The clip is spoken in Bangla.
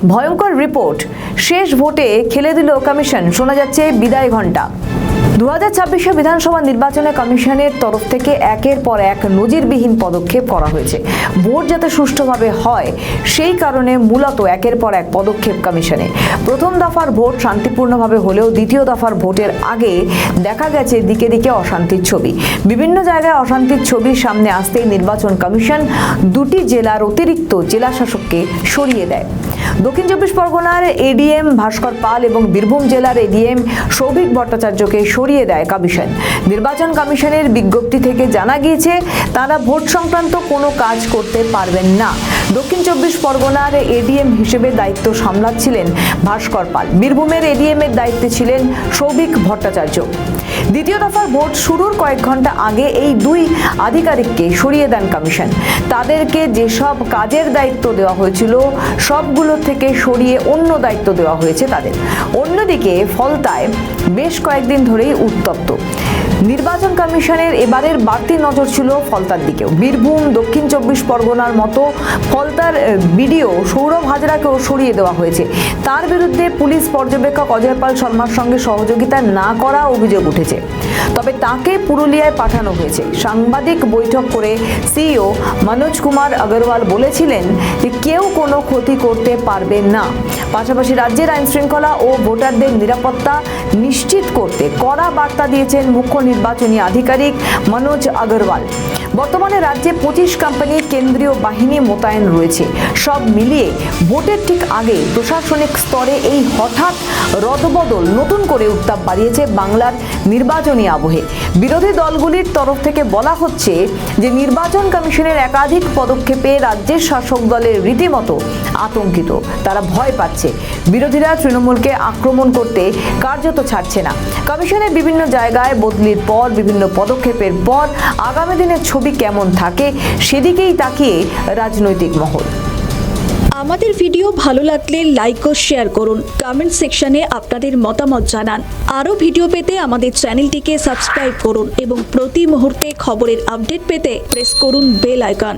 ভয়ঙ্কর রিপোর্ট, শেষ ভোটে খেলে দিল কমিশন, শোনা যাচ্ছে বিদায় ঘণ্টা। 2026 বিধানসভা নির্বাচনে কমিশনের তরফ থেকে একের পর এক নজিরবিহীন পদক্ষেপ করা হয়েছে। ভোট যাতে সুষ্ঠুভাবে হয় সেই কারণে মূলত একের পর এক পদক্ষেপ কমিশনে। প্রথম দফার ভোট শান্তিপূর্ণভাবে হলেও দ্বিতীয় দফার ভোটের আগে দেখা গেছে দিকে দিকে অশান্তির ছবি। বিভিন্ন জায়গায় অশান্তির ছবির সামনে আসতেই নির্বাচন কমিশন দুটি জেলার অতিরিক্ত জেলা শাসককে সরিয়ে দেয়। দক্ষিণ চব্বিশ পরগনার এডিএম ভাস্কর পাল এবং বীরভূম জেলার এডিএম সৌভিক ভট্টাচার্যকে সরিয়ে দেয় কমিশন। নির্বাচন কমিশনের বিজ্ঞপ্তি থেকে জানা গিয়েছে তারা ভোট সংক্রান্ত কোনো কাজ করতে পারবেন না। দক্ষিণ চব্বিশ পরগনার এডিএম হিসেবে দায়িত্ব সামলাচ্ছিলেন ভাস্কর পাল, বীরভূমের এডিএম এর দায়িত্বে ছিলেন সৌভিক ভট্টাচার্য। দ্বিতীয় দফার ভোট শুরুর কয়েক ঘন্টা আগে এই দুই আধিকারিককে সরিয়ে দেন কমিশন। তাদেরকে যেসব কাজের দায়িত্ব দেওয়া হয়েছিল সবগুলো থেকে সরিয়ে অন্য দায়িত্ব দেওয়া হয়েছে তাদের। অন্যদিকে ফলতায় বেশ কয়েকদিন ধরেই উত্তপ্ত। নির্বাচন কমিশনের এবারের বাড়তি নজর ছিল ফলতার দিকেও। বীরভূম, দক্ষিণ চব্বিশ পরগনার মতো ফলতার বিডিও সৌরভ হাজরাকেও সরিয়ে দেওয়া হয়েছে। তার বিরুদ্ধে পুলিশ পর্যবেক্ষক অজয় পাল শর্মার সঙ্গে সহযোগিতা না করা অভিযোগ উঠেছে। তবে তাকে পুরুলিয়ায় পাঠানো হয়েছে। সাংবাদিক বৈঠক করে সিইও মনোজ কুমার আগরওয়াল বলেছিলেন যে কেউ কোনো ক্ষতি করতে পারবে না। পাশাপাশি রাজ্যের আইন শৃঙ্খলা ও ভোটারদের নিরাপত্তা নিশ্চিত করতে কড়া বার্তা দিয়েছেন মুখ্য নির্বাচনী আধিকারিক মনোজ আগরওয়াল। বর্তমানে রাজ্যে 25 কোম্পানির কেন্দ্রীয় বাহিনী মোতায়েন রয়েছে। সব মিলিয়ে ভোটের ঠিক আগে প্রশাসনিক স্তরে এই হঠাৎ রদবদল নতুন করে উত্তাপ বাড়িয়েছে বাংলার নির্বাচনী আবহে। বিরোধী দলগুলির তরফ থেকে বলা হচ্ছে যে নির্বাচন কমিশনের একাধিক পদক্ষেপে রাজ্যের শাসক দলের রীতিমতো আতঙ্কিত, তারা ভয় পাচ্ছে। বিরোধীরা তৃণমূলকে আক্রমণ করতে কার্যত ছাড়ছে না। কমিশনের বিভিন্ন জায়গায় বদলির পর, বিভিন্ন পদক্ষেপের পর আগামী দিনের ছবি কেমন থাকে সেদিকেই তাকিয়ে রাজনৈতিক মহল। আমাদের ভিডিও ভালো লাগলে লাইক ও শেয়ার করুন, কমেন্ট সেকশনে আপনাদের মতামত জানান। আরও ভিডিও পেতে আমাদের চ্যানেলটিকে সাবস্ক্রাইব করুন এবং প্রতি মুহূর্তে খবরের আপডেট পেতে প্রেস করুন বেল আইকন।